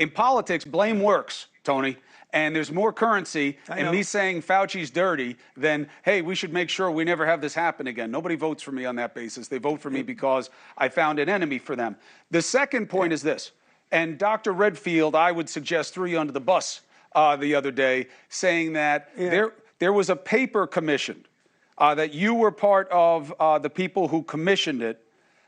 In politics, blame works, Tony. And there's more currency in me saying Fauci's dirty than, hey, we should make sure we never have this happen again. Nobody votes for me on that basis. They vote for me because I found an enemy for them. The second point is this, and Dr. Redfield, I would suggest, threw you under the bus the other day, saying that there was a paper commissioned, that you were part of the people who commissioned it,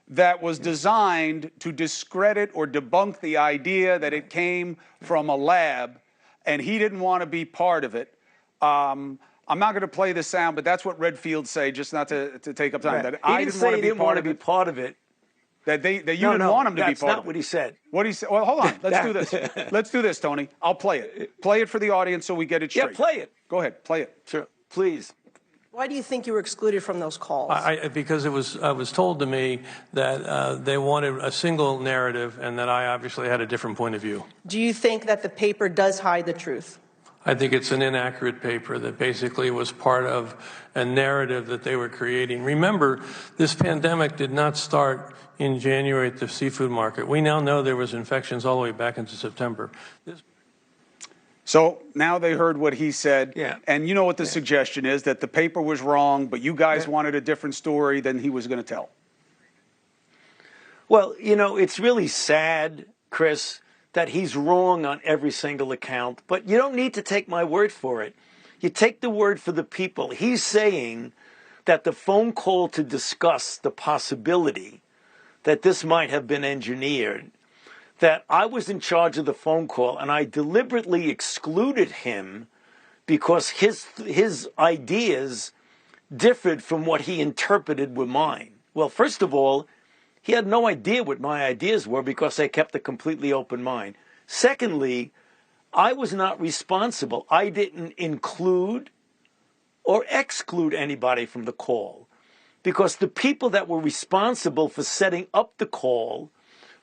that was designed to discredit or debunk the idea that it came from a lab, and he didn't want to be part of it. I'm not going to play the sound, but that's what Redfield say, just not to take up time. Right. That I didn't want to be part of it. That you didn't want him to be part of it. That's not what he said. What he said? Well, hold on. Let's do this. Let's do this, Tony. I'll play it. Play it for the audience so we get it straight. Yeah, play it. Go ahead. Play it. Sure. Please. Why do you think you were excluded from those calls? Because it was told to me that they wanted a single narrative and that I obviously had a different point of view. Do you think that the paper does hide the truth? I think it's an inaccurate paper that basically was part of a narrative that they were creating. Remember, this pandemic did not start in January at the seafood market. We now know there was infections all the way back into September. So now they heard what he said, and you know what the suggestion is, that the paper was wrong, but you guys wanted a different story than he was going to tell. Well, you know, it's really sad, Chris, that he's wrong on every single account, but you don't need to take my word for it. You take the word for the people. He's saying that the phone call to discuss the possibility that this might have been engineered, that I was in charge of the phone call and I deliberately excluded him because his ideas differed from what he interpreted were mine. Well, first of all, he had no idea what my ideas were because I kept a completely open mind. Secondly, I was not responsible. I didn't include or exclude anybody from the call because the people that were responsible for setting up the call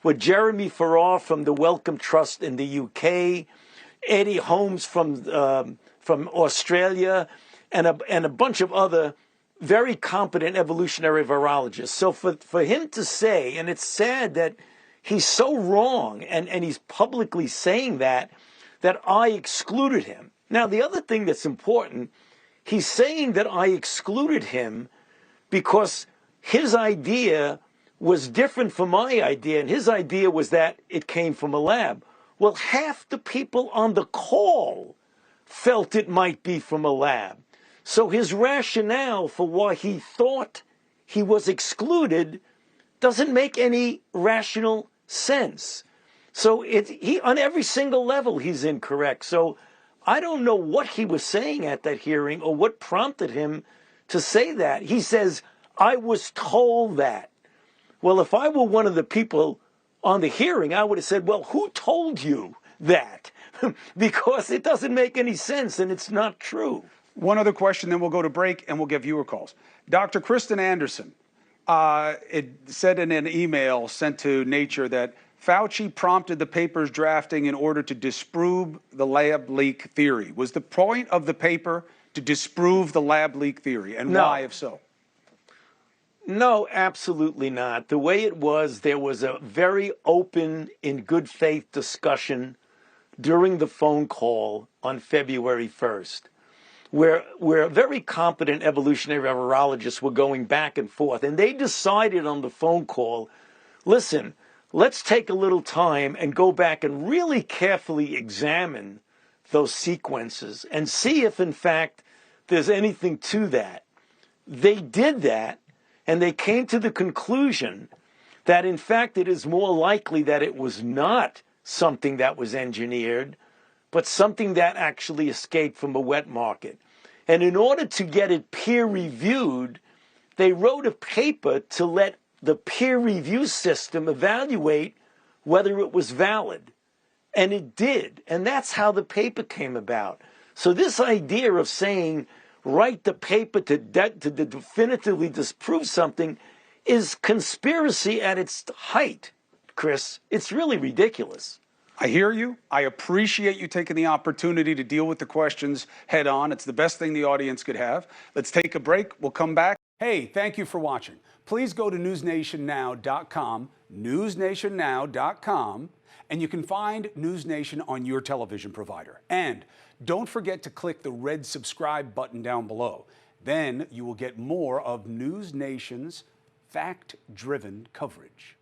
were Jeremy Farrar from the Wellcome Trust in the UK, Eddie Holmes from Australia, and a bunch of other very competent evolutionary virologists. So for him to say, and it's sad that he's so wrong, and he's publicly saying that I excluded him. Now, the other thing that's important, he's saying that I excluded him because his idea was different from my idea, and his idea was that it came from a lab. Well, half the people on the call felt it might be from a lab. So his rationale for why he thought he was excluded doesn't make any rational sense. So on every single level, he's incorrect. So I don't know what he was saying at that hearing or what prompted him to say that. He says, I was told that. Well, if I were one of the people on the hearing, I would have said, well, who told you that? Because it doesn't make any sense and it's not true. One other question, then we'll go to break and we'll get viewer calls. Dr. Kristen Anderson, it said in an email sent to Nature that Fauci prompted the paper's drafting in order to disprove the lab leak theory. Was the point of the paper to disprove the lab leak theory, and why, if so? No, absolutely not. The way it was, there was a very open, in good faith discussion during the phone call on February 1st, where very competent evolutionary virologists were going back and forth, and they decided on the phone call, listen, let's take a little time and go back and really carefully examine those sequences and see if, in fact, there's anything to that. They did that, and they came to the conclusion that, in fact, it is more likely that it was not something that was engineered, but something that actually escaped from a wet market. And in order to get it peer-reviewed, they wrote a paper to let the peer review system evaluate whether it was valid. And it did. And that's how the paper came about. So this idea of saying, write the paper to definitively disprove something is conspiracy at its height, Chris. It's really ridiculous. I hear you. I appreciate you taking the opportunity to deal with the questions head on. It's the best thing the audience could have. Let's take a break. We'll come back. Hey, thank you for watching. Please go to newsnationnow.com, newsnationnow.com, And you can find NewsNation on your television provider. And don't forget to click the red subscribe button down below. Then you will get more of NewsNation's fact-driven coverage.